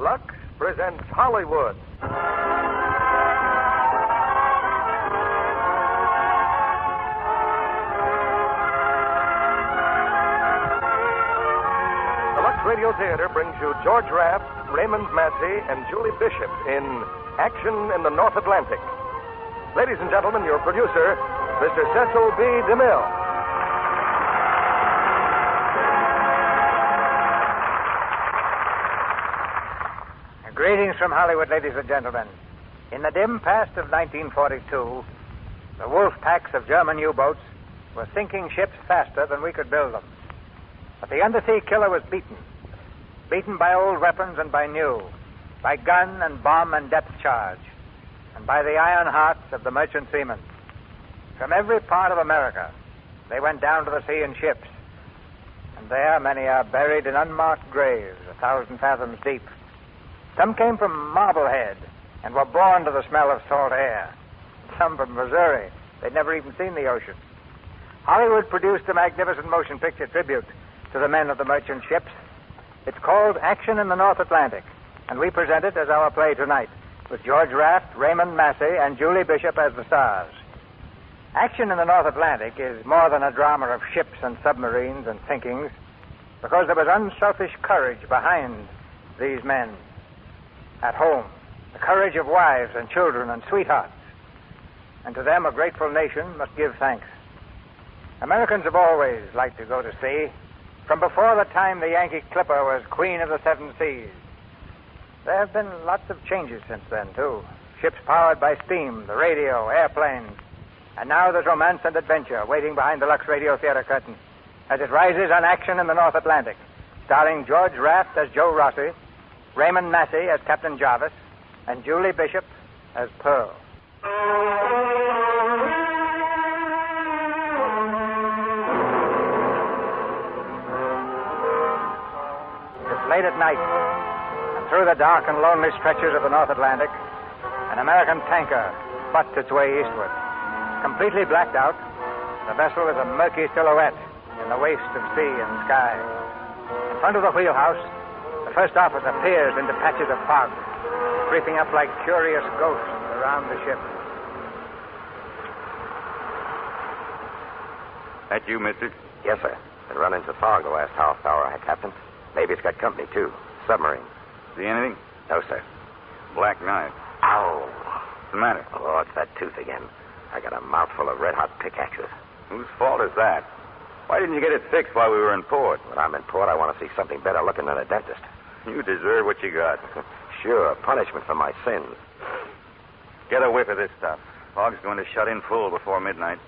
Lux presents Hollywood. The Lux Radio Theater brings you George Raft, Raymond Massey, and Julie Bishop in Action in the North Atlantic. Ladies and gentlemen, your producer, Mr. Cecil B. DeMille. Greetings from Hollywood, ladies and gentlemen. In the dim past of 1942, the wolf packs of German U-boats were sinking ships faster than we could build them. But the undersea killer was beaten. Beaten by old weapons and by new, by gun and bomb and depth charge, and by the iron hearts of the merchant seamen. From every part of America, they went down to the sea in ships. And there many are buried in unmarked graves 1,000 fathoms deep. Some came from Marblehead and were born to the smell of salt air. Some from Missouri. They'd never even seen the ocean. Hollywood produced a magnificent motion picture tribute to the men of the merchant ships. It's called Action in the North Atlantic, and we present it as our play tonight, with George Raft, Raymond Massey, and Julie Bishop as the stars. Action in the North Atlantic is more than a drama of ships and submarines and sinkings, because there was unselfish courage behind these men. At home, the courage of wives and children and sweethearts. And to them, a grateful nation must give thanks. Americans have always liked to go to sea, from before the time the Yankee clipper was queen of the seven seas. There have been lots of changes since then, too. Ships powered by steam, the radio, airplanes. And now there's romance and adventure waiting behind the Lux Radio Theater curtain as it rises on Action in the North Atlantic, starring George Raft as Joe Rossi, Raymond Massey as Captain Jarvis, and Julie Bishop as Pearl. It's late at night, and through the dark and lonely stretches of the North Atlantic, an American tanker butts its way eastward. Completely blacked out, the vessel is a murky silhouette in the waste of sea and sky. In front of the wheelhouse, the first officer peers into patches of fog, creeping up like curious ghosts around the ship. That you, mister? Yes, sir. Been running into fog the last half hour, Captain. Maybe it's got company, too. Submarine. See anything? No, sir. Black knife. Ow. What's the matter? Oh, it's that tooth again. I got a mouthful of red-hot pickaxes. Whose fault is that? Why didn't you get it fixed while we were in port? When I'm in port, I want to see something better looking than a dentist. You deserve what you got. Sure, punishment for my sins. Get a whiff of this stuff. Fog's going to shut in full before midnight.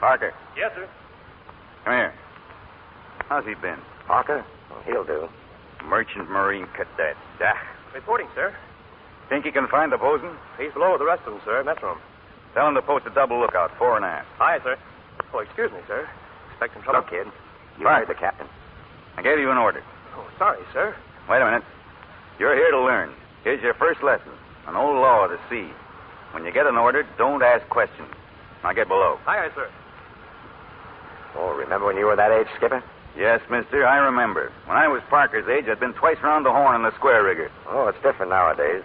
Parker. Yes, sir. Come here. How's he been? Parker? Well, he'll do. Merchant Marine Cadet. Reporting, sir. Think he can find the bosun? He's below with the rest of them, sir. That's room. Tell him to post a double lookout, 4 and aft. Aye, sir. Oh, excuse me, sir. Expecting trouble? Look, kid. You Right. heard the captain. I gave you an order. Oh, sorry, sir. Wait a minute. You're here to learn. Here's your first lesson. An old law of the sea. When you get an order, don't ask questions. Now get below. Aye, sir. Oh, remember when you were that age, Skipper? Yes, mister, I remember. When I was Parker's age, I'd been twice round the horn in the square rigger. Oh, it's different nowadays.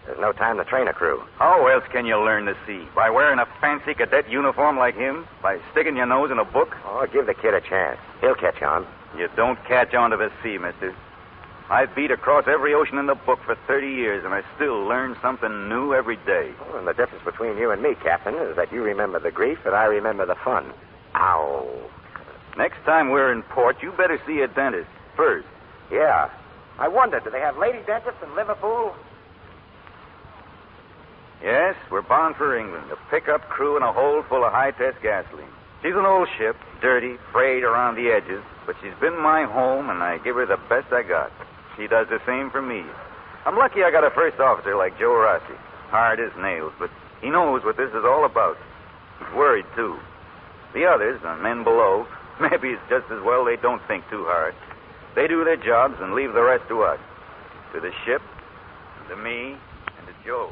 There's no time to train a crew. How else can you learn the sea? By wearing a fancy cadet uniform like him? By sticking your nose in a book? Oh, give the kid a chance. He'll catch on. You don't catch on to the sea, mister. I've beat across every ocean in the book for 30 years, and I still learn something new every day. Oh, and the difference between you and me, Captain, is that you remember the grief and I remember the fun. Ow. Next time we're in port, you better see a dentist first. Yeah. I wonder, do they have lady dentists in Liverpool? Yes, we're bound for England. A pickup crew and a hold full of high-test gasoline. She's an old ship, dirty, frayed around the edges, but she's been my home, and I give her the best I got. She does the same for me. I'm lucky I got a first officer like Joe Rossi. Hard as nails, but he knows what this is all about. He's worried, too. The others, the men below, maybe it's just as well they don't think too hard. They do their jobs and leave the rest to us. To the ship, to me, and to Joe.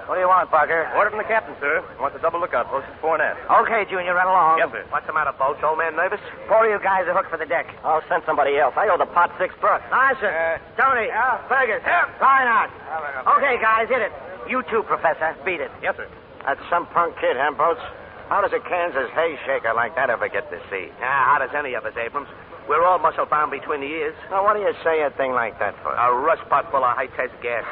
What do you want, Parker? Order from the captain, sir. He wants a double lookout post at fore and aft. Okay, Junior, run along. Yes, sir. What's the matter, Boats? Old man nervous? 4 of you guys are hooked for the deck. I'll send somebody else. I owe the pot 6 bucks. Listen, Tony, Fergus, line out. Okay, guys, hit it. You too, Professor. Beat it. Yes, sir. That's some punk kid, huh, Boats? How does a Kansas hay shaker like that ever get to sea? How does any of us, Abrams? We're all muscle-bound between the ears. Now, what do you say a thing like that for? A rust pot full of high-test gas.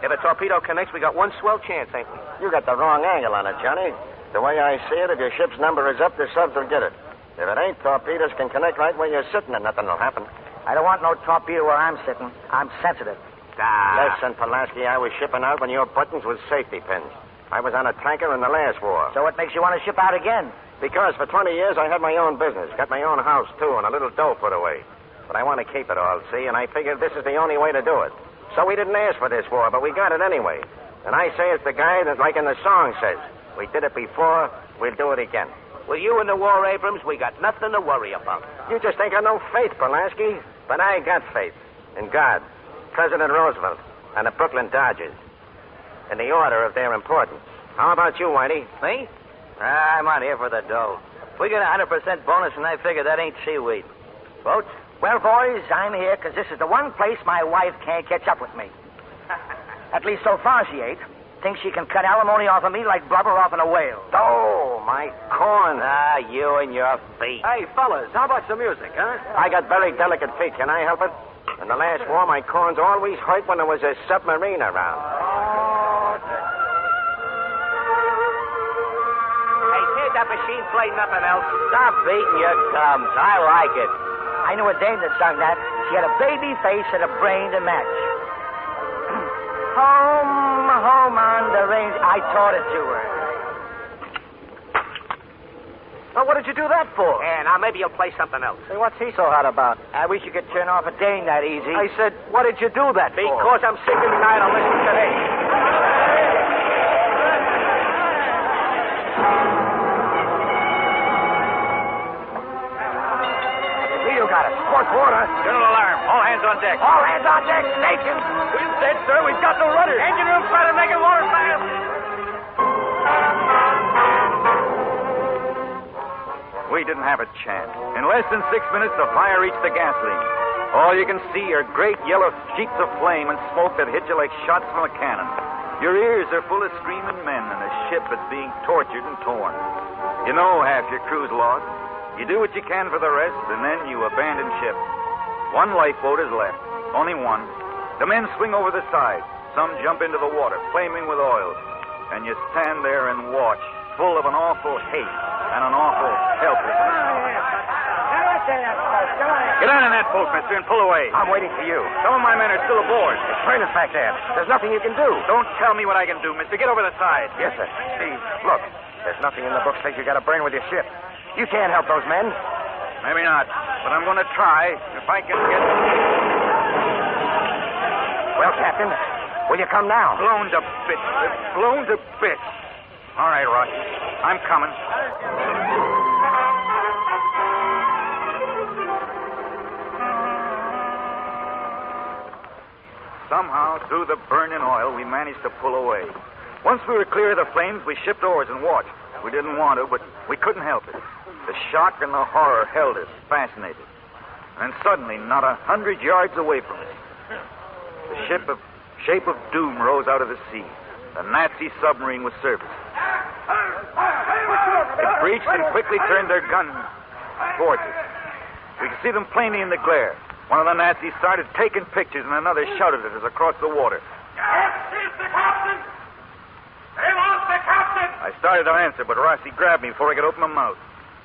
If a torpedo connects, we got one swell chance, ain't we? You got the wrong angle on it, Johnny. The way I see it, if your ship's number is up, the subs will get it. If it ain't, torpedoes can connect right where you're sitting and nothing will happen. I don't want no torpedo where I'm sitting. I'm sensitive. Listen, Pulaski, I was shipping out when your buttons was safety pins. I was on a tanker in the last war. So what makes you want to ship out again? Because for 20 years I had my own business, got my own house, too, and a little dough put away. But I want to keep it all, see, and I figured this is the only way to do it. So we didn't ask for this war, but we got it anyway. And I say it's the guy that, like in the song says, we did it before, we'll do it again. With you in the war, Abrams, we got nothing to worry about. You just ain't got no faith, Pulaski. But I got faith in God, President Roosevelt, and the Brooklyn Dodgers. In the order of their importance. How about you, Whitey? Me? I'm out here for the dough. We get a 100% bonus, and I figure that ain't seaweed. Boats? Well, boys, I'm here because this is the one place my wife can't catch up with me. At least so far she ain't. Thinks she can cut alimony off of me like blubber off in a whale. Oh, my corn. You and your feet. Hey, fellas, how about some music, huh? I got very delicate feet. Can I help it? In the last war, my corns always hurt when there was a submarine around. Hey, can't that machine play nothing else? Stop beating your gums. I like it. I knew a dame that sung that. She had a baby face and a brain to match. Home, home on the range. I taught it to her. Well, what did you do that for? Yeah, now maybe you'll play something else. Hey, what's he so hot about? I wish you could turn off a dame that easy. I said, what did you do that for? Because I'm sick and tired of listening to this. You got it. Fourth water. General alarm. All hands on deck. All hands on deck. Station. You said, sir, we've got no rudder. Engine room started making water fast. We didn't have a chance. In less than 6 minutes, the fire reached the gasoline. All you can see are great yellow sheets of flame and smoke that hit you like shots from a cannon. Your ears are full of screaming men and a ship that's being tortured and torn. You know half your crew's lost. You do what you can for the rest, and then you abandon ship. One lifeboat is left. Only one. The men swing over the side. Some jump into the water, flaming with oil. And you stand there and watch, full of an awful hate and an awful helplessness. Get on in that boat, mister, and pull away. I'm waiting for you. Some of my men are still aboard. It's trainers back there. There's nothing you can do. Don't tell me what I can do, mister. Get over the side. Yes, sir. See, look. There's nothing in the book says you got a brain with your ship. You can't help those men. Maybe not, but I'm going to try if I can get... Well, Captain, will you come now? Blown to bits. They're blown to bits. All right, Rocky. I'm coming. Somehow, through the burning oil, we managed to pull away. Once we were clear of the flames, we shipped oars and watched. We didn't want to, but we couldn't help it. The shock and the horror held us, fascinated. And suddenly, not 100 yards away from us, the shape of doom rose out of the sea. The Nazi submarine was surfaced. It breached and quickly turned their guns towards us. We could see them plainly in the glare. One of the Nazis started taking pictures, and another shouted at us across the water. This is the captain! They want the captain! I started to answer, but Rossi grabbed me before I could open my mouth.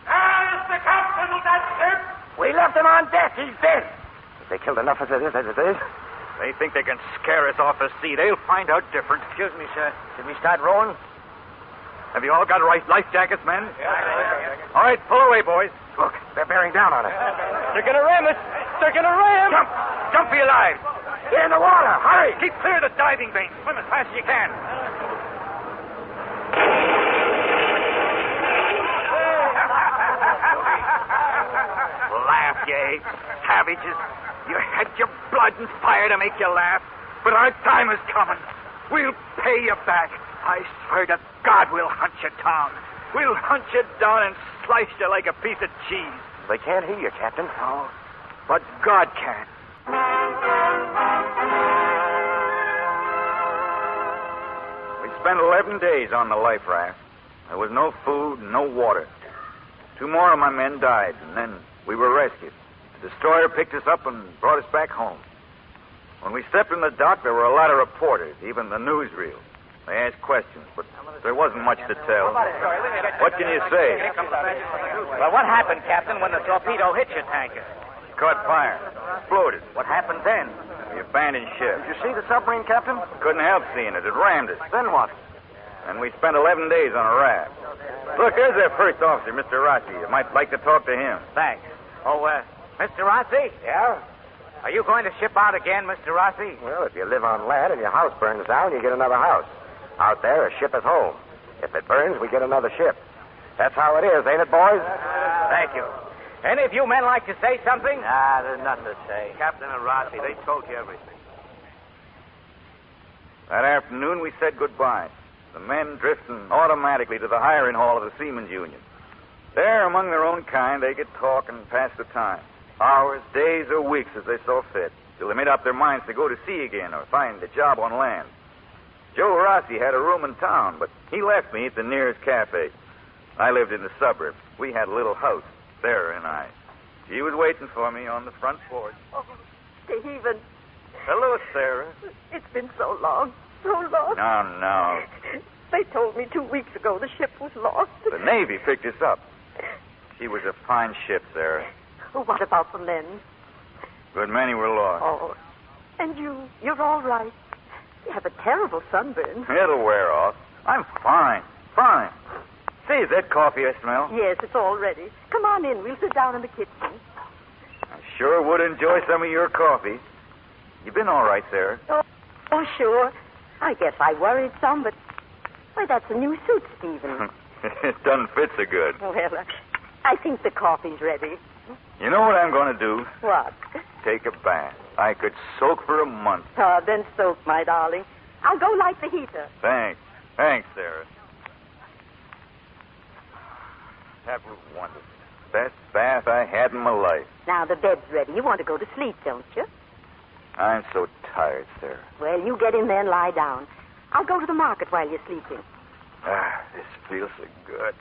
There is the captain of that ship! We left him on deck. He's dead. They killed enough of us as it is. They think they can scare us off the sea. They'll find out different. Excuse me, sir. Did we start rowing? Have you all got life jackets, men? All right, pull away, boys. Look, they're bearing down on us. They're going to ram us. They're going to ram. Jump. Jump for your lives. Get in the water. Hurry. Keep clear of the diving vein. Swim as fast as you can. Laugh, you savages. You had your blood and fire to make you laugh. But our time is coming. We'll pay you back. I swear to God we'll hunt you down. We'll hunt you down and slice you like a piece of cheese. They can't hear you, Captain. No, but God can. We spent 11 days on the life raft. There was no food, no water. 2 more of my men died, and then we were rescued. The destroyer picked us up and brought us back home. When we stepped in the dock, there were a lot of reporters, even the newsreel. They asked questions, but there wasn't much to tell. What can you say? Well, what happened, Captain, when the torpedo hit your tanker? Caught fire. Exploded. What happened then? We abandoned ship. Did you see the submarine, Captain? Couldn't help seeing it. It rammed us. Then what? And we spent 11 days on a raft. Look, there's our first officer, Mr. Rossi. You might like to talk to him. Thanks. Oh, Mr. Rossi? Yeah? Are you going to ship out again, Mr. Rossi? Well, if you live on land and your house burns down, you get another house. Out there, a ship is home. If it burns, we get another ship. That's how it is, ain't it, boys? Thank you. Any of you men like to say something? Ah, there's nothing to say. Captain and Rossi, they told you everything. That afternoon, we said goodbye. The men drifting automatically to the hiring hall of the Seamen's Union. There, among their own kind, they could talk and pass the time. Hours, days, or weeks as they saw fit, till they made up their minds to go to sea again or find a job on land. Joe Rossi had a room in town, but he left me at the nearest cafe. I lived in the suburbs. We had a little house, Sarah and I. She was waiting for me on the front porch. Oh, Stephen. Hello, Sarah. It's been so long. So long. No. They told me 2 weeks ago the ship was lost. The Navy picked us up. She was a fine ship, Sarah. Oh, what about the men? Good many were lost. Oh, and you're all right. You have a terrible sunburn. It'll wear off. I'm fine. Say, is that coffee I smell? Yes, it's all ready. Come on in. We'll sit down in the kitchen. I sure would enjoy some of your coffee. You been all right, Sarah? Oh, sure. I guess I worried some, but... Why, that's a new suit, Stephen. It doesn't fit so good. Well, I think the coffee's ready. You know what I'm going to do? What? Take a bath. I could soak for a month. Oh, then soak, my darling. I'll go light the heater. Thanks, Sarah. That was wonderful. Best bath I had in my life. Now the bed's ready. You want to go to sleep, don't you? I'm so tired, Sarah. Well, you get in there and lie down. I'll go to the market while you're sleeping. This feels so good.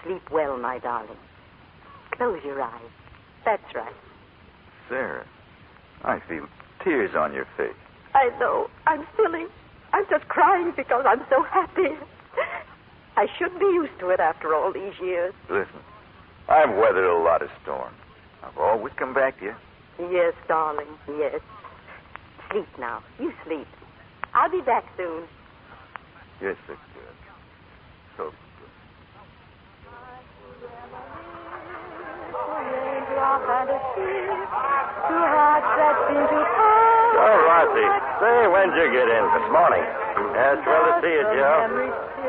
Sleep well, my darling. Close your eyes. That's right. Sarah, I feel tears on your face. I know. I'm silly. I'm just crying because I'm so happy. I should be used to it after all these years. Listen, I've weathered a lot of storms. I've always come back to you. Yes, darling, yes. Sleep now. You sleep. I'll be back soon. Yes, that's good. So good. Oh, Rossi. Say, when'd you get in? This morning. Yeah, it's well to see you, Joe.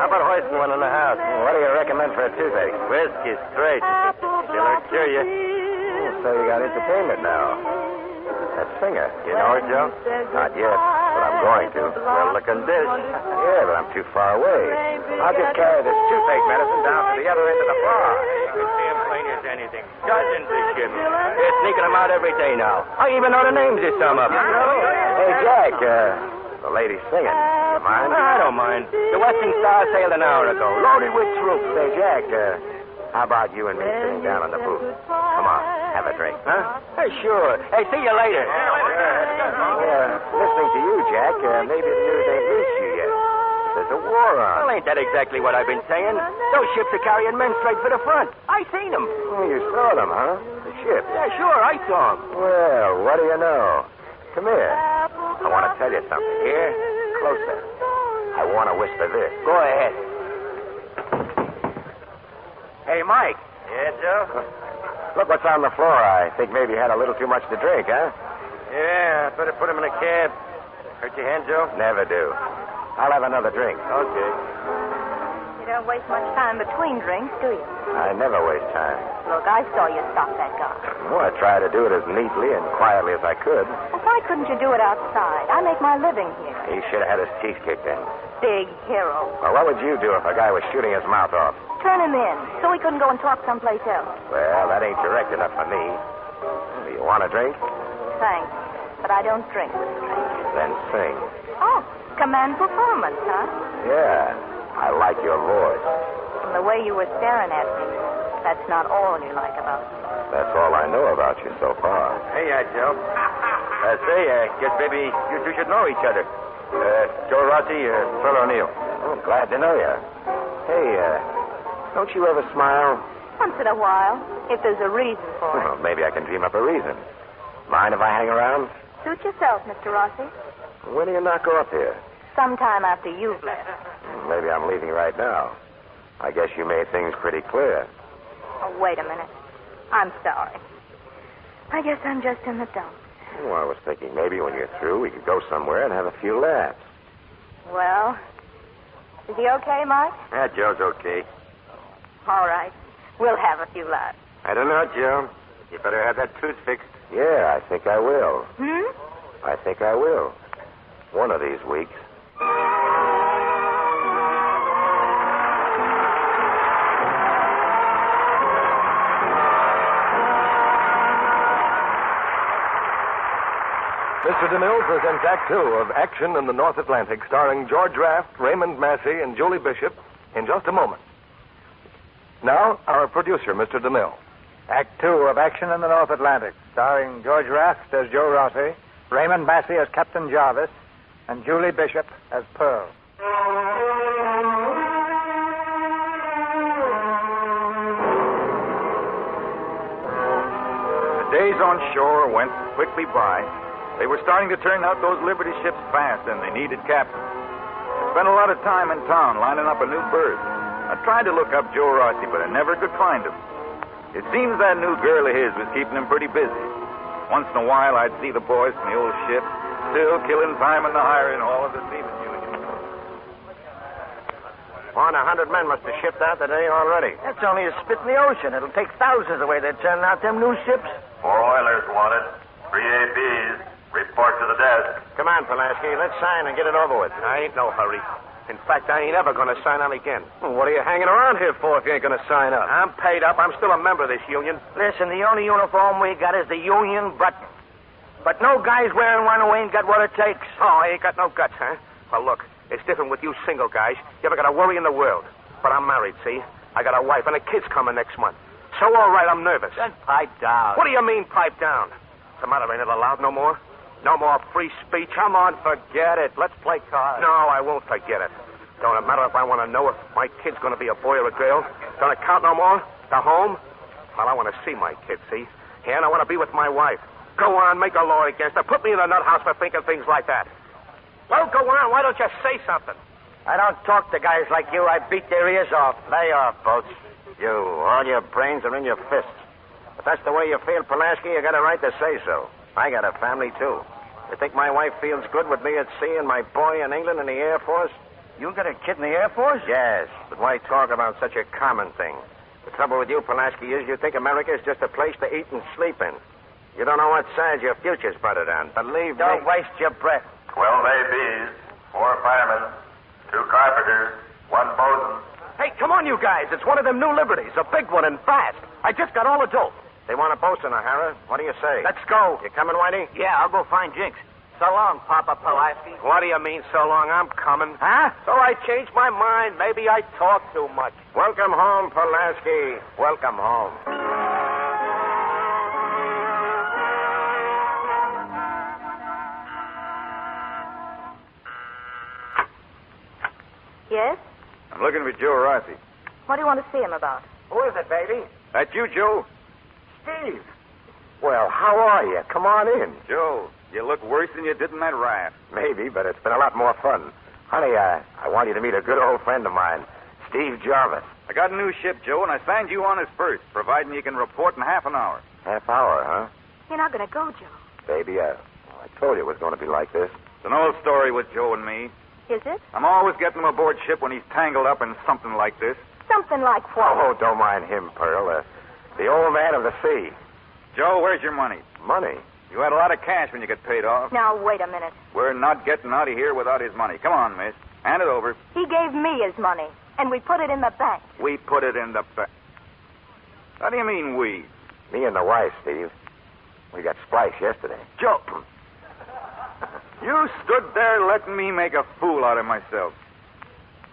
How about hoisting one in the house? What do you recommend for a toothache? Whiskey straight. It'll cure you. So you got entertainment now. That singer. You know her, Joe? Not yet, but I'm going to. Well-looking dish. Yeah, but I'm too far away. I'll just carry this toothache medicine down to the other end of the bar. You can see him plain as anything. Dozens of ships. They're sneaking them out every day now. I even know the names of some of them. Hey, Jack, the lady singing. You mind? I don't mind. The Western Star sailed an hour ago, loaded with troops. Say, Jack, how about you and me sitting down in the booth? Come on, have a drink, huh? Hey, sure. Hey, see you later. Listening to you, Jack, maybe the news ain't reached you yet. There's a war on. Well, ain't that exactly what I've been saying? Those ships are carrying men straight for the front. I seen them. Oh, you saw them, huh? The ship? Yeah, sure, I saw them. Well, what do you know? Come here. I want to tell you something. Here? Closer. I want to whisper this. Go ahead. Hey, Mike. Yeah, Joe? Look what's on the floor. I think maybe you had a little too much to drink, huh? Yeah, better put him in a cab. Hurt your hand, Joe? Never do. I'll have another drink. Okay. don't waste much time between drinks, do you? I never waste time. Look, I saw you stop that guy. Well, I try to do it as neatly and quietly as I could. Well, why couldn't you do it outside? I make my living here. He should have had his teeth kicked in. Big hero. Well, what would you do if a guy was shooting his mouth off? Turn him in, so he couldn't go and talk someplace else. Well, that ain't direct enough for me. Do you want a drink? Thanks, but I don't drink with strangers. Then sing. Oh, command performance, huh? Yeah, I like your voice. From the way you were staring at me, that's not all you like about me. That's all I know about you so far. Hey, Joe. Guess maybe you two should know each other. Joe Rossi, Phil O'Neill. Oh, glad to know you. Hey, don't you ever smile? Once in a while, if there's a reason for it. Well, maybe I can dream up a reason. Mind if I hang around? Suit yourself, Mr. Rossi. When do you knock off here? Sometime after you've left. Maybe I'm leaving right now. I guess you made things pretty clear. Oh, wait a minute. I'm sorry. I guess I'm just in the dump. Well, I was thinking maybe when you're through, we could go somewhere and have a few laughs. Well, is he okay, Mike? Yeah, Joe's okay. All right. We'll have a few laughs. I don't know, Joe. You better have that tooth fixed. Yeah, I think I will. Hmm? I think I will. One of these weeks. Mr. DeMille presents Act Two of Action in the North Atlantic, starring George Raft, Raymond Massey, and Julie Bishop, in just a moment. Now, our producer, Mr. DeMille. Act 2 of Action in the North Atlantic, starring George Raft as Joe Rossi, Raymond Massey as Captain Jarvis, and Julie Bishop as Pearl. The days on shore went quickly by. They were starting to turn out those Liberty ships fast, and they needed captains. I spent a lot of time in town lining up a new berth. I tried to look up Joe Rossi, but I never could find him. It seems that new girl of his was keeping him pretty busy. Once in a while, I'd see the boys from the old ship still killing time in the hiring hall of the Seamen's Union. More than 100 men must have shipped out today already. That's only a spit in the ocean. It'll take thousands the way they're turning out them new ships. 4 oilers wanted. 3 ABs. Report to the desk. Come on, Pulaski. Let's sign and get it over with. I ain't no hurry. In fact, I ain't ever going to sign on again. Well, what are you hanging around here for if you ain't going to sign up? I'm paid up. I'm still a member of this union. Listen, the only uniform we got is the union button. But no guys wearing one who ain't got what it takes. Oh, I ain't got no guts, huh? Well, look, it's different with you single guys. You haven't got a worry in the world. But I'm married, see? I got a wife, and a kid's coming next month. So, all right, I'm nervous. Then pipe down. What do you mean, pipe down? What's the matter? Ain't it allowed no more? No more free speech? Come on, forget it. Let's play cards. No, I won't forget it. Don't it matter if I want to know if my kid's going to be a boy or a girl? Don't it count no more? The home? Well, I want to see my kid, see? And I want to be with my wife. Go on, make a law against her. Put me in the nut house for thinking things like that. Well, go on. Why don't you say something? I don't talk to guys like you. I beat their ears off. Lay off, Boats. You, all your brains are in your fists. If that's the way you feel, Pulaski, you got a right to say so. I got a family, too. You think my wife feels good with me at sea and my boy in England in the Air Force? You got a kid in the Air Force? Yes, but why talk about such a common thing? The trouble with you, Pulaski, is you think America is just a place to eat and sleep in. You don't know what size your future's buttered on. Believe me. Don't waste your breath. 12 ABs. 4 firemen. 2 carpenters. 1 bosun. Hey, come on, you guys. It's one of them new liberties. A big one and fast. I just got all the dope. They want a bosun, O'Hara. What do you say? Let's go. You coming, Whitey? Yeah, I'll go find Jinx. So long, Papa Pulaski. What do you mean, so long? I'm coming. Huh? So I changed my mind. Maybe I talk too much. Welcome home, Pulaski. Welcome home. Yes? I'm looking for Joe Rossi. What do you want to see him about? Who is it, baby? That you, Joe? Steve. Well, how are you? Come on in. Joe, you look worse than you did in that raft. Maybe, but it's been a lot more fun. Honey, I want you to meet a good old friend of mine, Steve Jarvis. I got a new ship, Joe, and I signed you on as first, providing you can report in half an hour. Half hour, huh? You're not going to go, Joe. Baby, I told you it was going to be like this. It's an old story with Joe and me. Is it? I'm always getting him aboard ship when he's tangled up in something like this. Something like what? Oh, don't mind him, Pearl. The old man of the sea. Joe, where's your money? Money? You had a lot of cash when you got paid off. Now, wait a minute. We're not getting out of here without his money. Come on, miss. Hand it over. He gave me his money, and we put it in the bank. We put it in the bank. What do you mean, we? Me and the wife, Steve. We got spliced yesterday. Joe. You stood there letting me make a fool out of myself.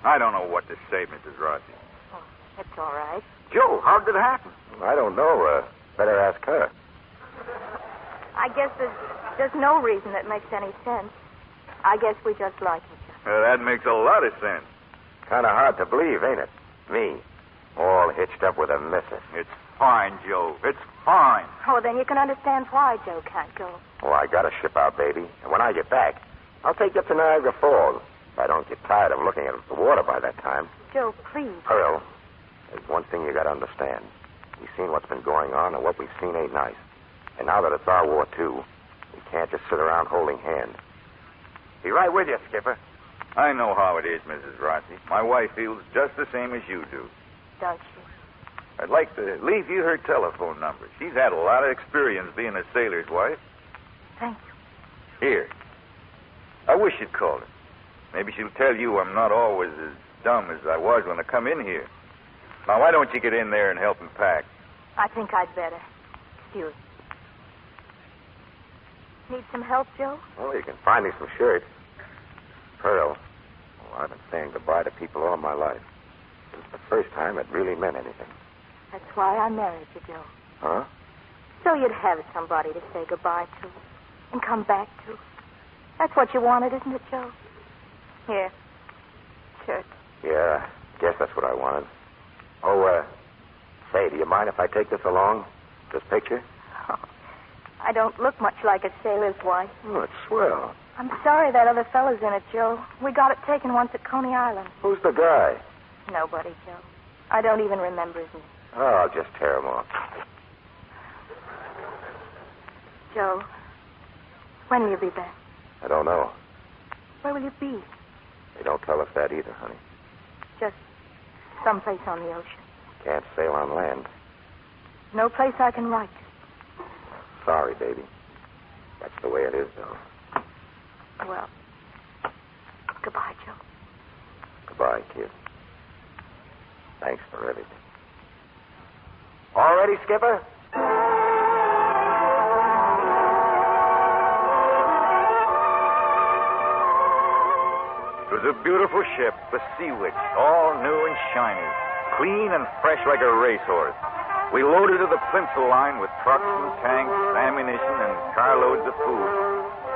I don't know what to say, Mrs. Rossi. Oh, it's all right. Joe, how did it happen? I don't know. Better ask her. I guess there's no reason that makes any sense. I guess we just like each other. That makes a lot of sense. Kind of hard to believe, ain't it? Me, all hitched up with a missus. It's fine, Joe. It's fine. Oh, then you can understand why Joe can't go. Oh, I got to ship out, baby. And when I get back, I'll take you up to Niagara Falls. If I don't get tired of looking at the water by that time. Joe, please. Pearl, there's one thing you got to understand. We've seen what's been going on, and what we've seen ain't nice. And now that it's our war, too, we can't just sit around holding hands. Be right with you, Skipper. I know how it is, Mrs. Rossi. My wife feels just the same as you do. Don't you? I'd like to leave you her telephone number. She's had a lot of experience being a sailor's wife. Thank you. Here. I wish you'd call her. Maybe she'll tell you I'm not always as dumb as I was when I come in here. Now, why don't you get in there and help him pack? I think I'd better. Excuse me. Need some help, Joe? Well, you can find me some shirts. Pearl, I've been saying goodbye to people all my life. It's the first time it really meant anything. That's why I married you, Joe. Huh? So you'd have somebody to say goodbye to and come back to. That's what you wanted, isn't it, Joe? Here. Shirt. Yeah, I guess that's what I wanted. Oh, say, do you mind if I take this along? This picture? Oh, I don't look much like a sailor's wife. Oh, it's swell. I'm sorry that other fellow's in it, Joe. We got it taken once at Coney Island. Who's the guy? Nobody, Joe. I don't even remember his name. Oh, I'll just tear him off. Joe, when will you be back? I don't know. Where will you be? They don't tell us that either, honey. Just someplace on the ocean. Can't sail on land. No place I can write to. Sorry, baby. That's the way it is, though. Well, goodbye, Joe. Goodbye, kid. Thanks for everything. All ready, Skipper? It was a beautiful ship, the Sea Witch, all new and shiny, clean and fresh like a racehorse. We loaded to the plimsoll line with trucks and tanks, ammunition, and carloads of food.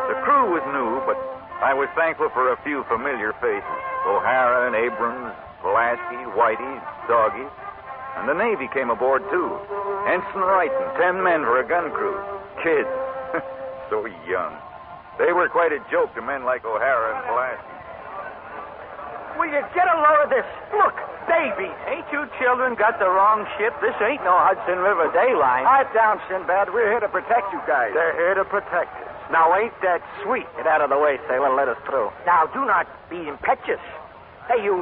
The crew was new, but I was thankful for a few familiar faces. O'Hara and Abrams, Pulaski, Whitey, Doggy. And the Navy came aboard, too. Ensign Wright and 10 men for a gun crew. Kids. So young. They were quite a joke to men like O'Hara and Pulaski. Will you get a load of this? Look, babies. Ain't you children got the wrong ship? This ain't no Hudson River day line. Pipe down, Sinbad. We're here to protect you guys. They're here to protect us. Now, ain't that sweet? Get out of the way, sailor. Let us through. Now, do not be impetuous. Hey, you,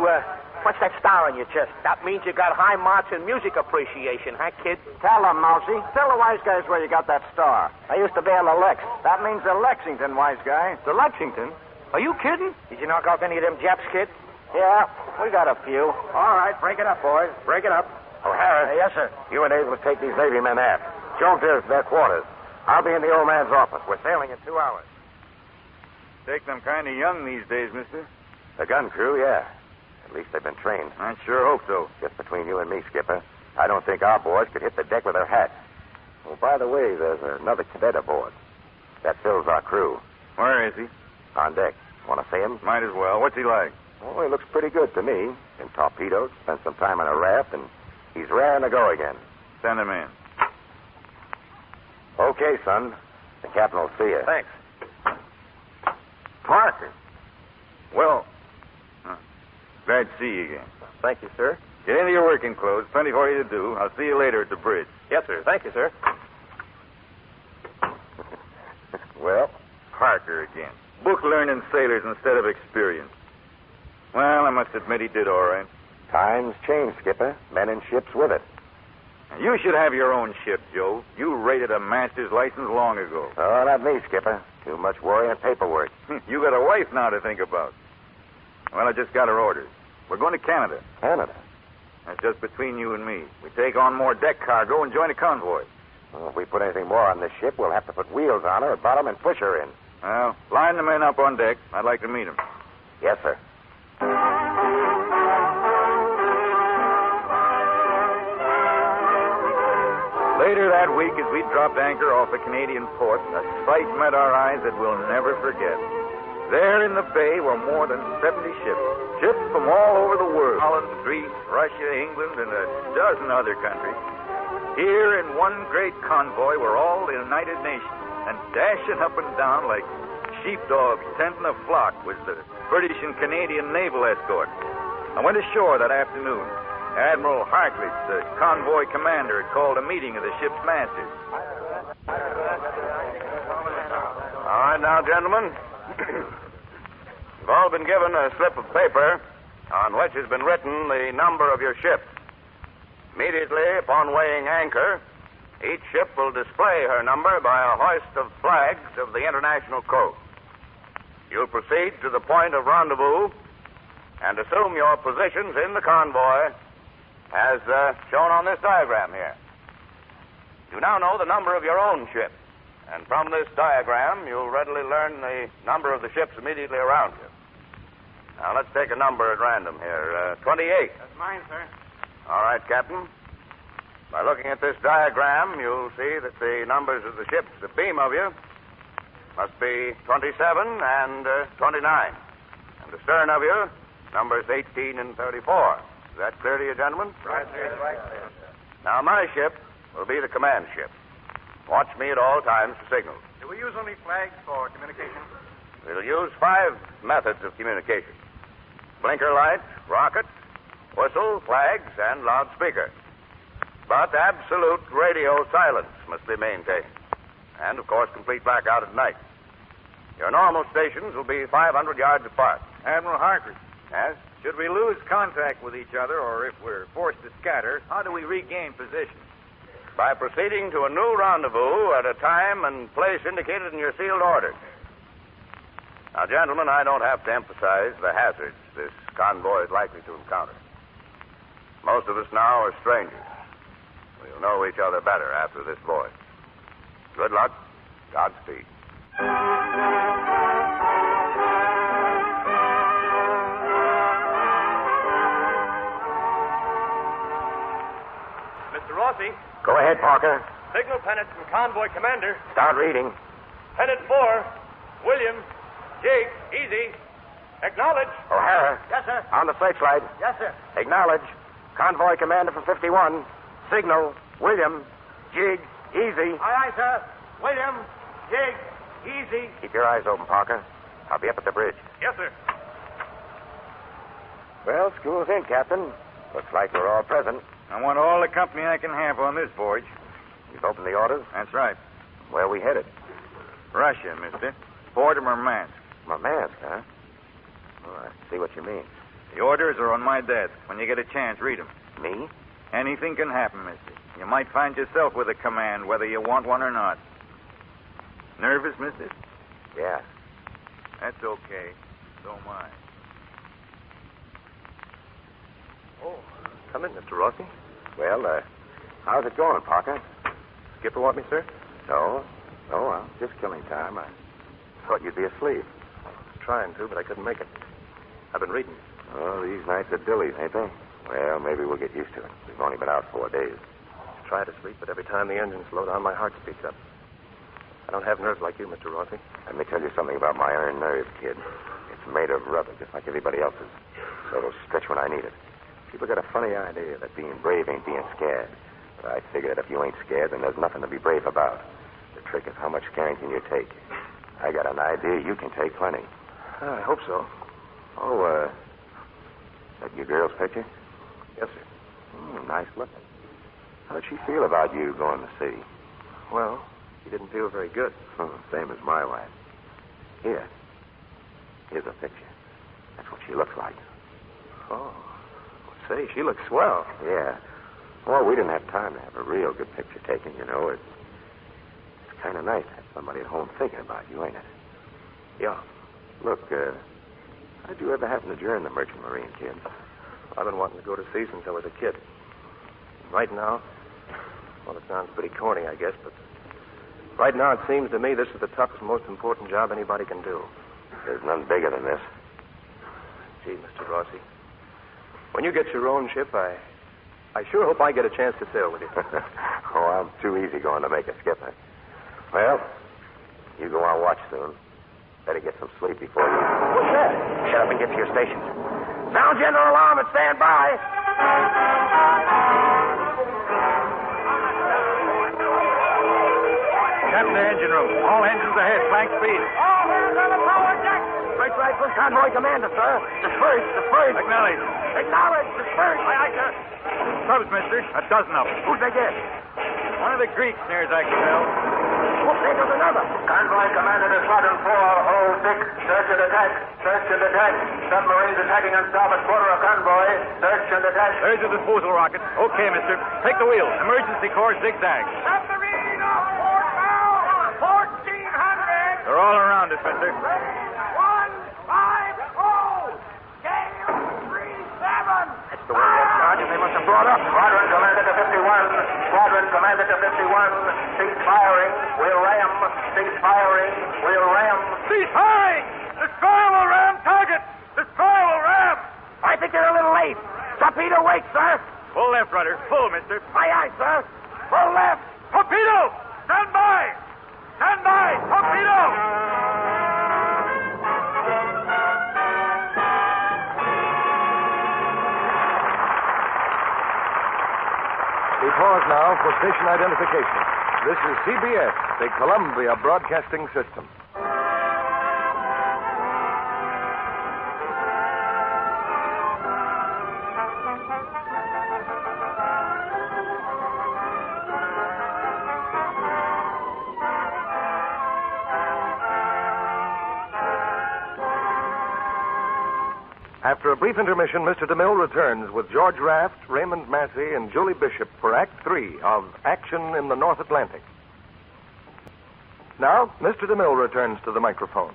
what's that star on your chest? That means you got high marks in music appreciation, huh, kid? Tell them, Mousy. Tell the wise guys where you got that star. I used to be on the Lex. That means the Lexington, wise guy. The Lexington? Are you kidding? Did you knock off any of them Japs, kid? Yeah, we got a few. All right, break it up, boys. Break it up. O'Hara. Yes, sir. You and Abe will take these Navy men aft. Jones is to their quarters. I'll be in the old man's office. We're sailing in 2 hours. Take them kind of young these days, mister. The gun crew, yeah. At least they've been trained. I sure hope so. Just between you and me, Skipper, I don't think our boys could hit the deck with their hats. Oh, by the way, there's another cadet aboard. That fills our crew. Where is he? On deck. Want to see him? Might as well. What's he like? Oh, he looks pretty good to me. Been torpedoed, spent some time on a raft, and he's raring to go again. Send him in. Okay, son. The captain will see you. Thanks. Parker. Well, glad to see you again. Thank you, sir. Get into your working clothes. Plenty for you to do. I'll see you later at the bridge. Yes, sir. Thank you, sir. Well? Parker again. Book learning sailors instead of experience. Well, I must admit he did all right. Times change, Skipper. Men and ships with it. And you should have your own ship, Joe. You rated a master's license long ago. Oh, not me, Skipper. Too much worry and paperwork. You got a wife now to think about. Well, I just got her orders. We're going to Canada. Canada? That's just between you and me. We take on more deck cargo and join a convoy. Well, if we put anything more on this ship, we'll have to put wheels on her at bottom and push her in. Well, line the men up on deck. I'd like to meet them. Yes, sir. Later that week, as we dropped anchor off a Canadian port, a sight met our eyes that we'll never forget. There in the bay were more than 70 ships. Ships from all over the world. Holland, Greece, Russia, England, and a dozen other countries. Here in one great convoy were all the United Nations. And dashing up and down like sheepdogs tenting a flock was the British and Canadian naval escort. I went ashore that afternoon. Admiral Harkless, the convoy commander, had called a meeting of the ship's masters. All right, now, gentlemen. You've all been given a slip of paper on which has been written the number of your ship. Immediately upon weighing anchor, each ship will display her number by a hoist of flags of the international code. You'll proceed to the point of rendezvous and assume your positions in the convoy as shown on this diagram here. You now know the number of your own ship, and from this diagram you'll readily learn the number of the ships immediately around you. Now, let's take a number at random here. 28. That's mine, sir. All right, Captain. By looking at this diagram, you'll see that the numbers of the ships abeam of you must be 27 and 29. And astern of you, numbers 18 and 34. Is that clear to you, gentlemen? Right, sir. Right, sir. Now, my ship will be the command ship. Watch me at all times for signals. Do we use only flags for communication? We'll use 5 methods of communication. Blinker light, rocket, whistle, flags, and loudspeaker. But absolute radio silence must be maintained. And, of course, complete blackout at night. Your normal stations will be 500 yards apart. Admiral Harkless, Yes? should we lose contact with each other, or if we're forced to scatter, how do we regain position? By proceeding to a new rendezvous at a time and place indicated in your sealed orders. Now, gentlemen, I don't have to emphasize the hazards this convoy is likely to encounter. Most of us now are strangers. We'll know each other better after this voyage. Good luck. Godspeed. Mr. Rossi, Go ahead, Parker. signal pennant from convoy commander. Start reading. Pennant 4, William, Jake, easy. Acknowledge. O'Hara. Yes, sir. On the searchlight. Yes, sir. Acknowledge. Convoy commander for 51. Signal. William. Jig. Easy. Aye, aye, sir. William, Jig, easy. Keep your eyes open, Parker. I'll be up at the bridge. Yes, sir. Well, school's in, Captain. Looks like we're all present. I want all the company I can have on this voyage. You've opened the orders? That's right. Where are we headed? Russia, mister. Port of Murmansk. Murmansk, huh? Oh, I see what you mean. The orders are on my desk. When you get a chance, read them. Me? Anything can happen, mister. You might find yourself with a command, whether you want one or not. Nervous, mister? Yeah. That's okay. So am I. Oh, come in, Mr. Rossi. Well, how's it going, Parker? Skipper want me, sir? No. No, I'm just killing time. I thought you'd be asleep. Trying to, but I couldn't make it. I've been reading. Oh, these nights are dillies, ain't they? Well, maybe we'll get used to it. We've only been out 4 days. Try to sleep, but every time the engines slow down, my heart speeds up. I don't have nerves like you, Mr. Rossi. Let me tell you something about my iron nerve, kid. It's made of rubber, just like everybody else's. So it'll stretch when I need it. People got a funny idea that being brave ain't being scared. But I figure that if you ain't scared, then there's nothing to be brave about. The trick is how much scaring can you take. I got an idea you can take plenty. I hope so. Oh, that your girl's picture? Yes, sir. Nice looking. How'd she feel about you going to sea? Well, he didn't feel very good. Same as my wife. Here's a picture. That's what she looks like. Oh. Say, she looks swell. Yeah. Well, we didn't have time to have a real good picture taken, you know. It's kind of nice to have somebody at home thinking about you, ain't it? Yeah. Look, how'd you ever happen to join the Merchant Marine, kid? I've been wanting to go to sea since I was a kid. Right now, well, it sounds pretty corny, I guess, but right now it seems to me this is the toughest, most important job anybody can do. There's none bigger than this. Gee, Mr. Rossi, when you get your own ship, I sure hope I get a chance to sail with you. Oh, I'm too easy going to make a skipper. Well, you go on watch soon. Better get some sleep before you... What's that? Shut up and get to your stations. Sound general alarm and stand by. Captain, the engine room. All engines ahead. Flank speed. All hands on the power deck. First Rifle Convoy Commander, sir. Disperse. Acknowledge. Acknowledge. Disperse. Aye, sir. Subs, mister. A dozen of them. Who'd they get? One of the Greeks, near as I can tell. Whoop, there goes another. Convoy Commander to Squadron 4, hold 6, search and attack, search and attack. Submarines attacking on starboard quarter of convoy, search and attack. There's your disposal rocket. Okay, mister. Take the wheel. Emergency course zigzag. Submarine off port bow. 1,400. They're all around us, mister. 150. Gale 37. That's the one that Sergeant they must have brought up. Squadron Commander to 51, Squadron Commander to 51, cease firing, we'll ram, cease firing, we'll ram. Cease firing! Destroyer will ram target! Destroyer will ram! I think they're a little late. Torpedo wait, sir. Full left rudder. Full, mister. Aye, aye, sir. Full left. Torpedo! Stand by! Stand by! Torpedo! We pause now for station identification. This is CBS, the Columbia Broadcasting System. After a brief intermission, Mr. DeMille returns with George Raft, Raymond Massey, and Julie Bishop for Act 3 of Action in the North Atlantic. Now, Mr. DeMille returns to the microphone.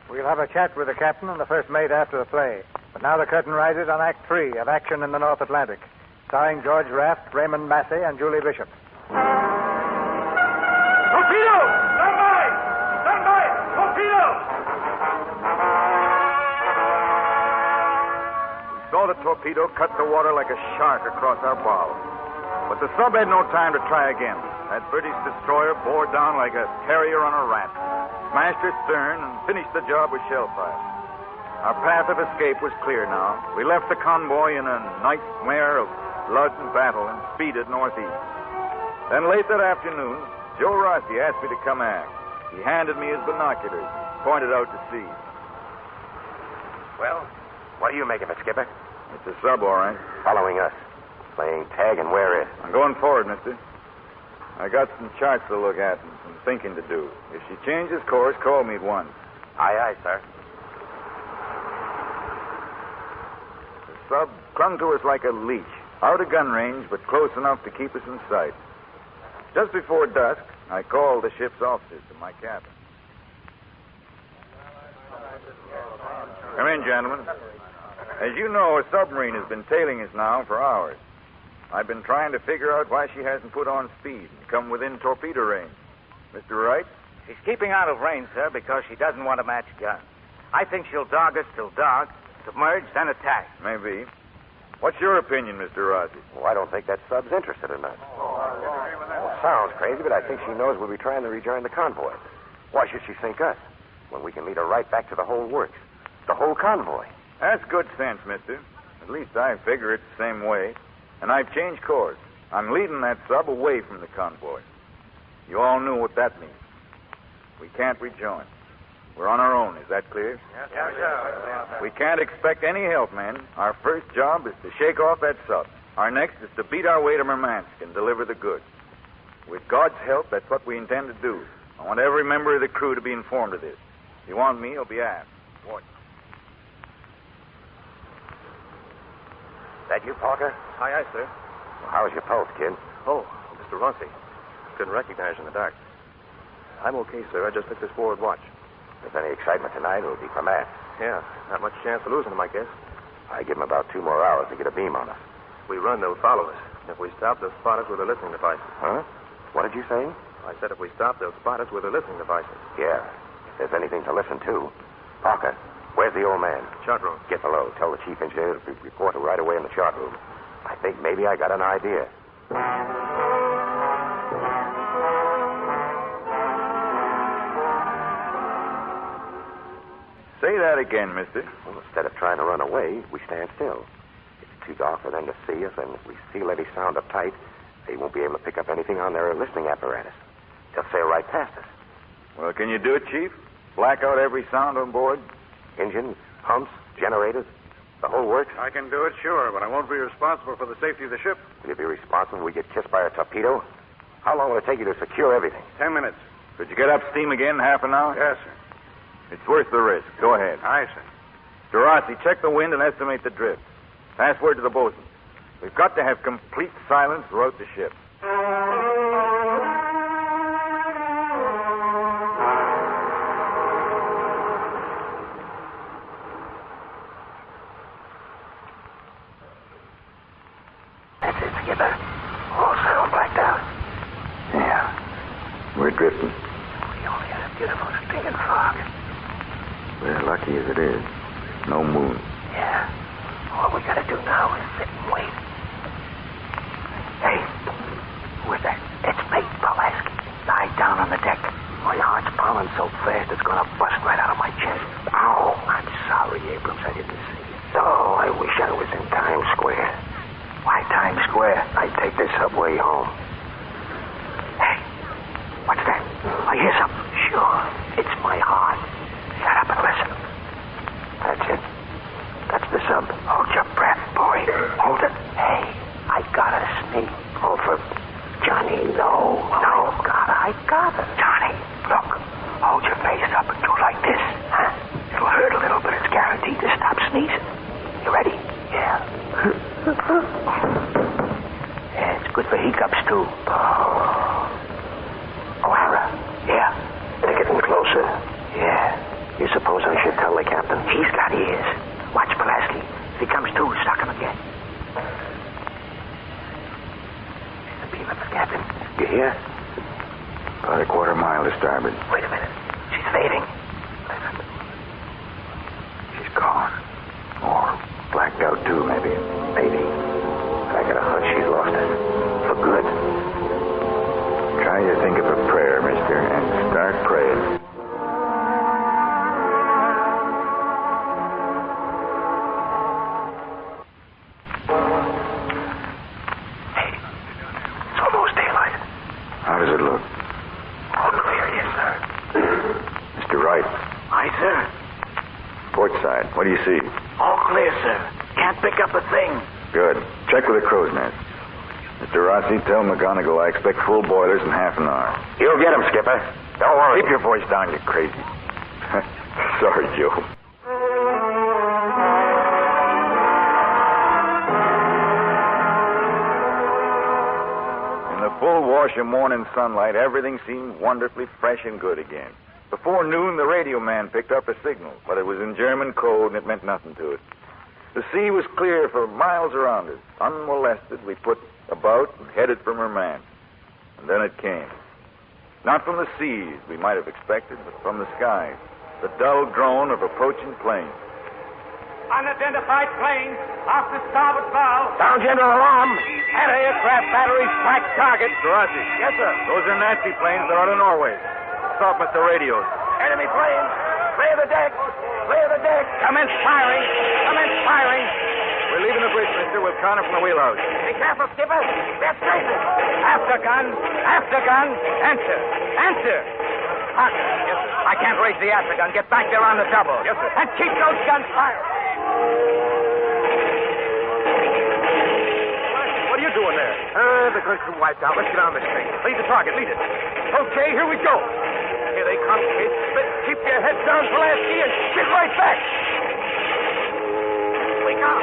We'll have a chat with the captain and the first mate after the play. But now the curtain rises on Act 3 of Action in the North Atlantic, starring George Raft, Raymond Massey, and Julie Bishop. Torpedo! Stand by! Stand by! Torpedo! We saw the torpedo cut the water like a shark across our bow. But the sub had no time to try again. That British destroyer bore down like a terrier on a rat, smashed her stern, and finished the job with shell fire. Our path of escape was clear now. We left the convoy in a nightmare of blood and battle and speeded northeast. Then late that afternoon, Joe Rossi asked me to come aft. He handed me his binoculars, pointed out to sea. Well, what do you make of it, Skipper? It's a sub, all right. Following us. Playing tag and where is? I'm going forward, mister. I got some charts to look at and some thinking to do. If she changes course, call me at once. Aye, aye, sir. The sub clung to us like a leech, out of gun range, but close enough to keep us in sight. Just before dusk, I called the ship's officers to my cabin. Come in, gentlemen. As you know, a submarine has been tailing us now for hours. I've been trying to figure out why she hasn't put on speed and come within torpedo range. Mr. Wright? She's keeping out of range, sir, because she doesn't want to match guns. I think she'll dog us till dark, submerge, then attack. Maybe. What's your opinion, Mr. Rossi? Well, I don't think that sub's interested in us. Well, sounds crazy, but I think she knows we'll be trying to rejoin the convoy. Why should she sink us when we can lead her right back to the whole works? The whole convoy. That's good sense, mister. At least I figure it the same way. And I've changed course. I'm leading that sub away from the convoy. You all knew what that means. We can't rejoin. We're on our own. Is that clear? Yes, sir. We can't expect any help, men. Our first job is to shake off that sub. Our next is to beat our way to Murmansk and deliver the goods. With God's help, that's what we intend to do. I want every member of the crew to be informed of this. If you want me, he'll be asked. Watch. That you, Parker? Aye, sir. Well, how is your pulse, kid? Oh, Mr. Rossi. Couldn't recognize you in the dark. I'm okay, sir. I just took this forward watch. If there's any excitement tonight, it'll be for Matt. Yeah, not much chance of losing him, I guess. I give him about 2 more hours to get a beam on us. If we run, they'll follow us. If we stop, they'll spot us with their listening devices. Huh? What did you say? I said if we stop, they'll spot us with their listening devices. Yeah. If there's anything to listen to. Parker, where's the old man? Chart room. Get below. Tell the chief engineer to report right away in the chart room. I think maybe I got an idea. Say that again, mister. Well, instead of trying to run away, we stand still. It's too dark for them to see us, and if we seal any sound up tight, they won't be able to pick up anything on their listening apparatus. They'll sail right past us. Well, can you do it, Chief? Black out every sound on board? Engines, pumps, generators, the whole works. I can do it, sure, but I won't be responsible for the safety of the ship. Will you be responsible if we get kissed by a torpedo? How long will it take you to secure everything? 10 minutes. Could you get up steam again in half an hour? Yes, sir. It's worth the risk. Go ahead. Aye, sir. Durasi, check the wind and estimate the drift. Pass word to the bosun. We've got to have complete silence throughout the ship. That's it, Skipper. All sound blacked out. Yeah. We're drifting. We only had a beautiful stinging fog. We're lucky as it is. No moon. Yeah. All we gotta do now is sit and wait. Hey, who's that? It's me, Pulaski. Lie down on the deck. My heart's pounding so fast it's gonna bust right out of my chest. Ow! I'm sorry, Abrams. I didn't see you. Oh, I wish I was in Times Square. Why Times Square? I take the subway home. Hey, what's that? I hear something. Sure, it's my heart. Shut up and listen. That's it. That's the sub. Hold your breath, boy. Hold it. Hey, I got a sneak. Oh, for Johnny, no. No, I got it. Johnny, look. Hold your face up and go like this. Huh? It'll hurt a little, but it's guaranteed to stop sneezing. You ready? Yeah. Yeah, it's good for hiccups, too. O'Hara. Yeah. They're getting closer. Yeah. You suppose I should tell the captain? He's got ears. Watch Pulaski. If he comes to, shock him again. There's the beam of the captain. You hear? About a quarter mile to starboard. Wait a minute. She's fading. Listen. She's gone. Or blacked out, too, maybe. Maybe. I got a hunch she's lost us. For good. Try to think of a prayer, mister, and start praying. Hey, it's almost daylight. How does it look? All clear, yes, sir. Mr. Wright, Aye, sir. port side. What do you see? All clear, sir. Can't pick up a thing. Good. Check with the crow's nest. Mr. Rossi, tell McGonigal I expect full boilers in half an hour. You'll get him, Skipper. Don't worry. Keep your voice down, you crazy. Sorry, Joe. In the full wash of morning sunlight, everything seemed wonderfully fresh and good again. Before noon, the radio man picked up a signal, but it was in German code and it meant nothing to it. The sea was clear for miles around us. Unmolested, we put about and headed for Merman. And then it came. Not from the seas, we might have expected, but from the skies. The dull drone of approaching planes. Unidentified plane off the starboard bow. Sound general alarm. Anti-aircraft batteries track target. Durasi. Yes, sir. Those are Nazi planes. They're out of Norway. Stop at the radios. Enemy planes. Clear the deck. Clear the deck. Commence firing. Commence firing. We're leaving the bridge, mister. We'll counter from the wheelhouse. Be careful, Skipper. They're strafing. Aftergun. Aftergun. Answer. Answer. Parker. Yes, sir. I can't raise the aftergun. Get back there on the double. Yes, sir. And keep those guns firing. What are you doing there? The gun's been wiped out. Let's get on this thing. Lead the target. Lead it. Okay, here we go. Here they come, kids. Keep your head down, Pulaski, and get right back. We go.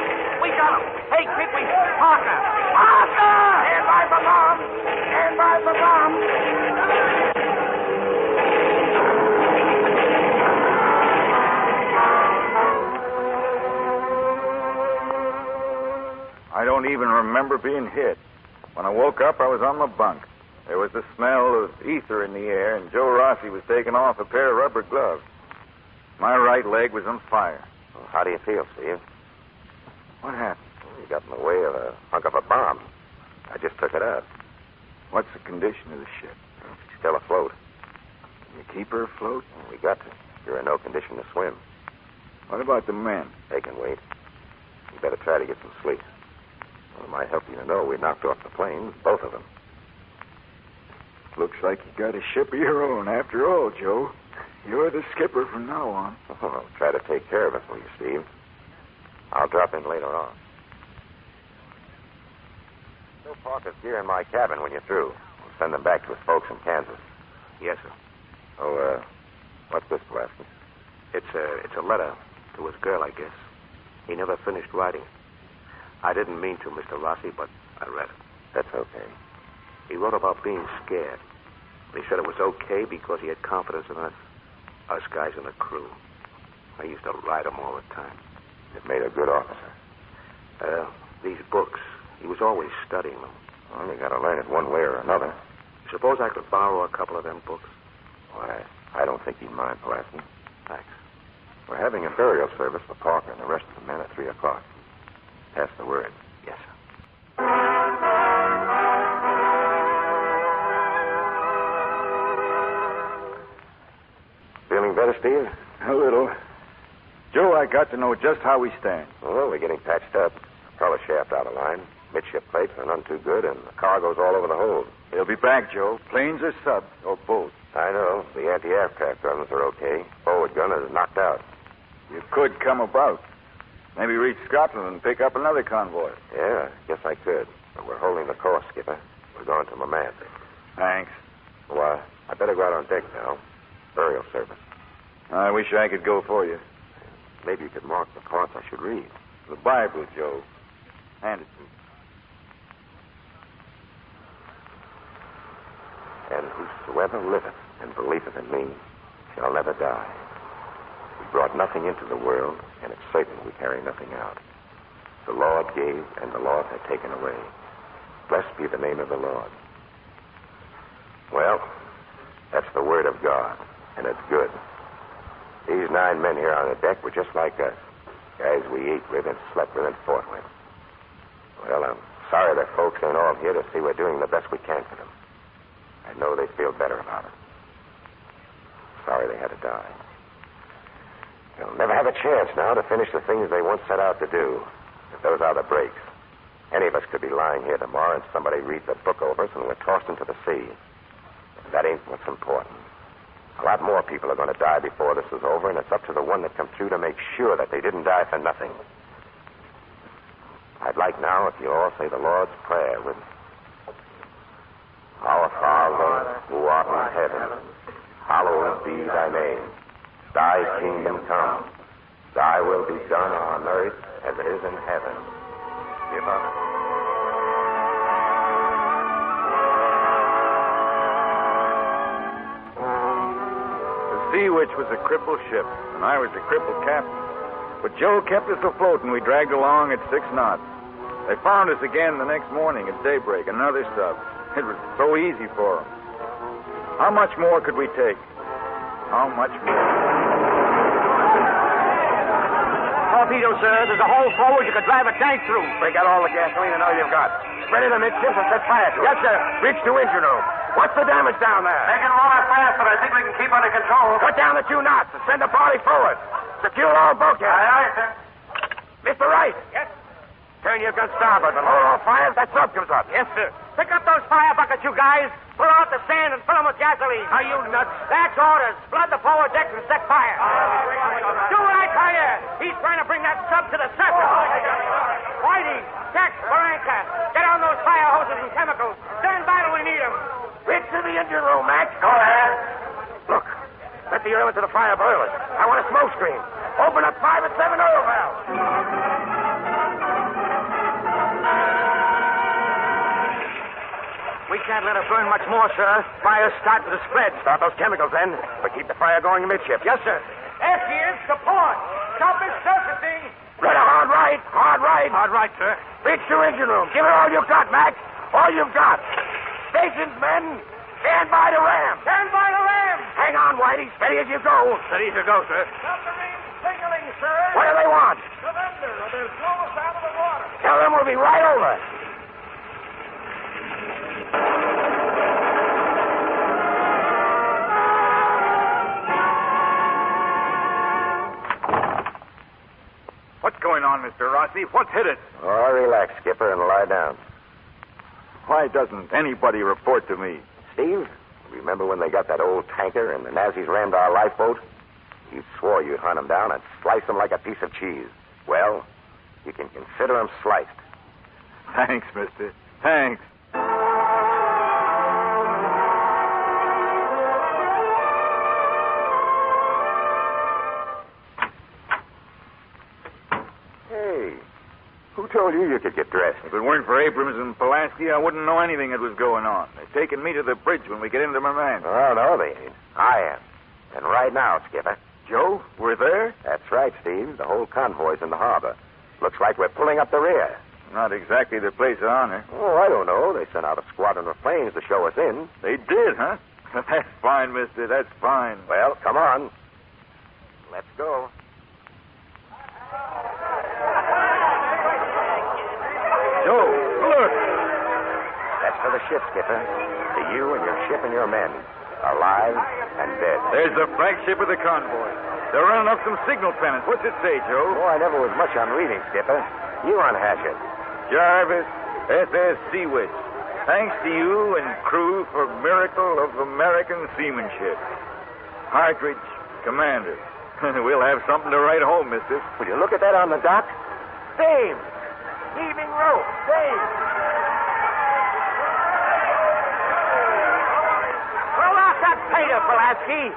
We got him. Hey, quick, Parker! Parker! Stand by for bomb! Stand by for bomb! I don't even remember being hit. When I woke up, I was on my bunk. There was the smell of ether in the air, and Joe Rossi was taking off a pair of rubber gloves. My right leg was on fire. Well, how do you feel, Steve? What happened? You got in the way of a hunk of a bomb. I just took it out. What's the condition of the ship? She's still afloat. Can you keep her afloat? Well, we got to. You're in no condition to swim. What about the men? They can wait. You better try to get some sleep. Well, it might help you to know we knocked off the planes, both of them. Looks like you got a ship of your own after all, Joe. You're the skipper from now on. Oh, I'll try to take care of it for you, Steve. I'll drop in later on. Still Parker's gear in my cabin when you're through. We'll send them back to his folks in Kansas. Yes, sir. Oh, what's this, Pulaski? It's a letter to his girl, I guess. He never finished writing it. I didn't mean to, Mr. Rossi, but I read it. That's okay. He wrote about being scared. He said it was okay because he had confidence in us guys in the crew. I used to ride him all the time. It made a good officer. These books, he was always studying them. Well, you got to learn it one way or another. Suppose I could borrow a couple of them books? Why, I don't think he'd mind, Pulaski. Thanks. We're having a burial service for Parker and the rest of the men at 3 o'clock. Pass the word. Yes, sir. Feeling better, Steve? A little. Joe, I got to know just how we stand. Well, we're getting patched up. Propeller shaft out of line. Midship plates are none too good, and the cargo's all over the hold. They'll be back, Joe. Planes or subs, or both. I know. The anti-aircraft guns are okay. Forward gun is knocked out. You could come about. Maybe reach Scotland and pick up another convoy. Yeah, guess I could. But we're holding the course, Skipper. We're going to Mammoth. Thanks. Well, I better go out on deck now. Burial service. I wish I could go for you. Maybe you could mark the parts I should read. The Bible, Joe. Hand it to me. And whosoever liveth and believeth in me shall never die. We brought nothing into the world, and it's certain we carry nothing out. The Lord gave, and the Lord hath taken away. Blessed be the name of the Lord. Well, that's the word of God, and it's good. These 9 men here on the deck were just like us. Guys we ate with and slept with and fought with. Well, I'm sorry their folks ain't all here to see we're doing the best we can for them. I know they feel better about it. Sorry they had to die. They'll never have a chance now to finish the things they once set out to do. If those are the breaks. Any of us could be lying here tomorrow and somebody reads a book over us and we're tossed into the sea. That ain't what's important. A lot more people are going to die before this is over, and it's up to the one that come through to make sure that they didn't die for nothing. I'd like now if you all say the Lord's Prayer with me. Our Father, who art in heaven, hallowed be thy name. Thy kingdom come. Thy will be done on earth as it is in heaven. Give us. The Sea Witch was a crippled ship, and I was a crippled captain. But Joe kept us afloat, and we dragged along at 6 knots. They found us again the next morning at daybreak, another sub. It was so easy for them. How much more could we take? How much more? Torpedo, sir. There's a hole forward you could drive a tank through. Break out all the gasoline and all you've got. Spread it amidships and set fire to it. Yes, sir. Reach to engine room. What's the damage down there? Making water fast, but I think we can keep under control. Cut down the 2 knots and send the party forward. Secure all bulkheads. Aye, sir. Mr. Wright. Yes? Turn your gun starboard and hold all fires. That sub comes up. Yes, sir. Pick up those fire buckets, you guys. Pull out the sand and fill them with gasoline. Are you nuts? That's orders. Flood the forward decks and set fire. Do what I tell you. He's trying to bring that sub to the surface. Whitey, Jack, Baranka, get on those fire hoses and chemicals. Stand by till we need them. Reach to the engine room, Max. Go ahead. Look, let the oil into the fire boilers. I want a smoke screen. Open up 5 and 7 oil valves. can't let it burn much more, sir. Fire's starting to spread. Start those chemicals, then. But keep the fire going amidship. Yes, sir. There she is, the port. Shop is surfacing. Rudder, hard right. Hard right. Hard right, sir. Reach your engine room. Give it all you've got, Mac. All you've got. Stations, men. Stand by to ram. Stand by the ram. Hang on, Whitey. Steady as you go. Steady as you go, sir. Submarine signaling, sir. What do they want? Surrender, or they'll blow us out of the water. Tell them we'll be right over. What's going on, Mr. Rossi? What's hit it? Oh, relax, Skipper, and lie down. Why doesn't anybody report to me? Steve, remember when they got that old tanker and the Nazis rammed our lifeboat? You swore you'd hunt them down and slice them like a piece of cheese. Well, you can consider them sliced. Thanks, mister. Thanks. Hey, who told you could get dressed? If it weren't for Abrams and Pulaski, I wouldn't know anything that was going on. They're taking me to the bridge when we get into my man. Oh, no, they ain't. I am. And right now, Skipper. Joe, we're there? That's right, Steve. The whole convoy's in the harbor. Looks like we're pulling up the rear. Not exactly the place of honor. Oh, I don't know. They sent out a squadron of planes to show us in. They did, huh? That's fine, mister. That's fine. Well, come on. Let's go. Joe, look. That's for the ship, Skipper. To you and your ship and your men. Alive and dead. There's the flagship of the convoy. They're running up some signal pennants. What's it say, Joe? Oh, I never was much on reading, Skipper. You unhash it. Jarvis, SS Seawitch. Thanks to you and crew for miracle of American seamanship. Partridge, Commander. We'll have something to write home, mister. Will you look at that on the dock? Dave! Heaving rope! Dave! Throw out that tater, Pulaski.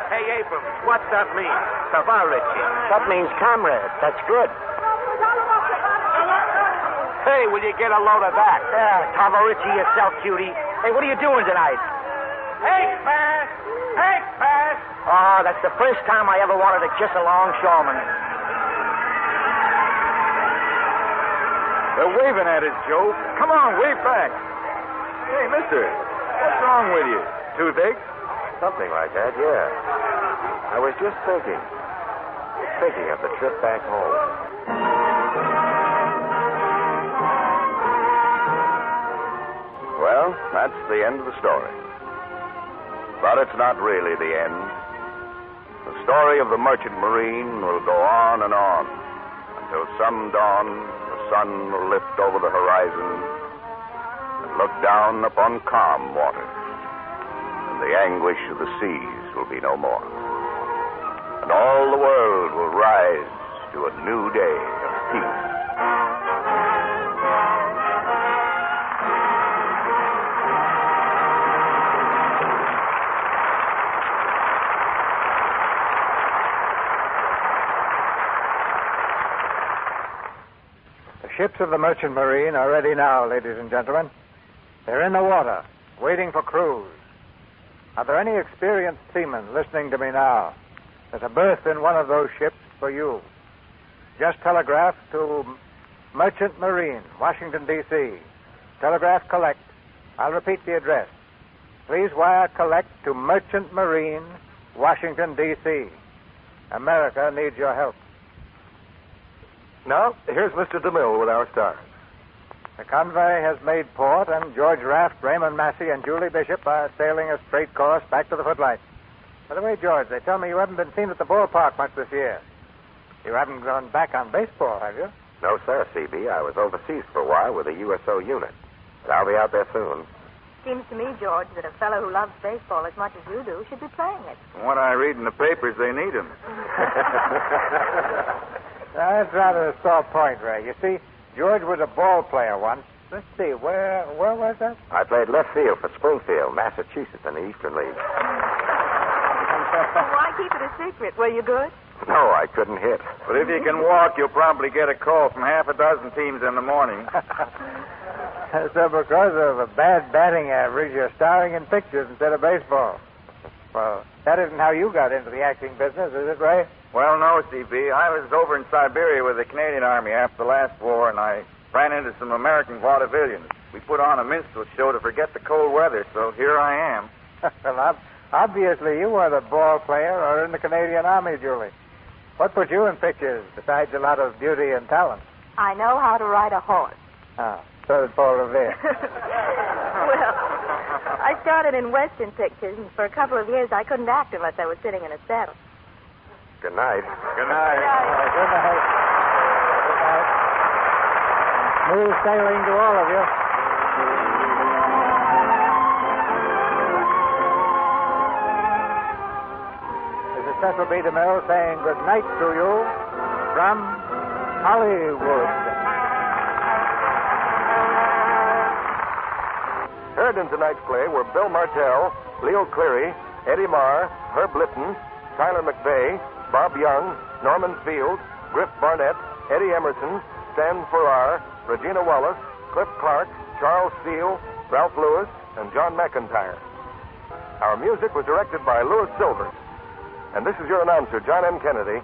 Hey, Abrams, what's that mean? Tavaritchi. That means comrade. That's good. Hey, will you get a load of that? Tavaritchi yourself, cutie. Hey, what are you doing tonight? Take fast. Take fast. Oh, that's the first time I ever wanted to kiss a longshoreman. They're waving at us, Joe. Come on, wave back. Hey, mister, what's wrong with you? Toothache? Something like that, yeah. I was just thinking of the trip back home. Well, that's the end of the story. But it's not really the end. The story of the merchant marine will go on and on until some dawn the sun will lift over the horizon and look down upon calm waters, and the anguish of the seas will be no more. And all the world will rise to a new day of peace. The ships of the Merchant Marine are ready now, ladies and gentlemen. They're in the water, waiting for crews. Are there any experienced seamen listening to me now? There's a berth in one of those ships for you. Just telegraph to Merchant Marine, Washington, D.C. Telegraph collect. I'll repeat the address. Please wire collect to Merchant Marine, Washington, D.C. America needs your help. Now, here's Mr. DeMille with our stars. The convoy has made port, and George Raft, Raymond Massey, and Julie Bishop are sailing a straight course back to the footlights. By the way, George, they tell me you haven't been seen at the ballpark much this year. You haven't gone back on baseball, have you? No, sir, CB. I was overseas for a while with a USO unit. But I'll be out there soon. Seems to me, George, that a fellow who loves baseball as much as you do should be playing it. From what I read in the papers, they need him. That's rather a sore point, Ray. You see, George was a ball player once. Let's see, where was that? I played left field for Springfield, Massachusetts, in the Eastern League. Why keep it a secret? Were you good? No, I couldn't hit. But if you can walk, you'll probably get a call from half a dozen teams in the morning. So because of a bad batting average, you're starring in pictures instead of baseball. Well, that isn't how you got into the acting business, is it, Ray? Well, no, CB. I was over in Siberia with the Canadian Army after the last war, and I ran into some American vaudevillians. We put on a minstrel show to forget the cold weather, so here I am. Well, obviously you weren't a ball player or in the Canadian Army, Julie. What put you in pictures besides a lot of beauty and talent? I know how to ride a horse. Oh, so did Paul Revere. Well, I started in Western pictures, and for a couple of years I couldn't act unless I was sitting in a saddle. Good night. Good night. Good night. Good night. Smooth sailing to all of you. This is Cecil B. DeMille saying good night to you from Hollywood. Heard in tonight's play were Bill Martell, Leo Cleary, Eddie Marr, Herb Litton, Tyler McVeigh, Bob Young, Norman Field, Griff Barnett, Eddie Emerson, Stan Farrar, Regina Wallace, Cliff Clark, Charles Steele, Ralph Lewis, and John McIntyre. Our music was directed by Louis Silvers. And this is your announcer, John M. Kennedy,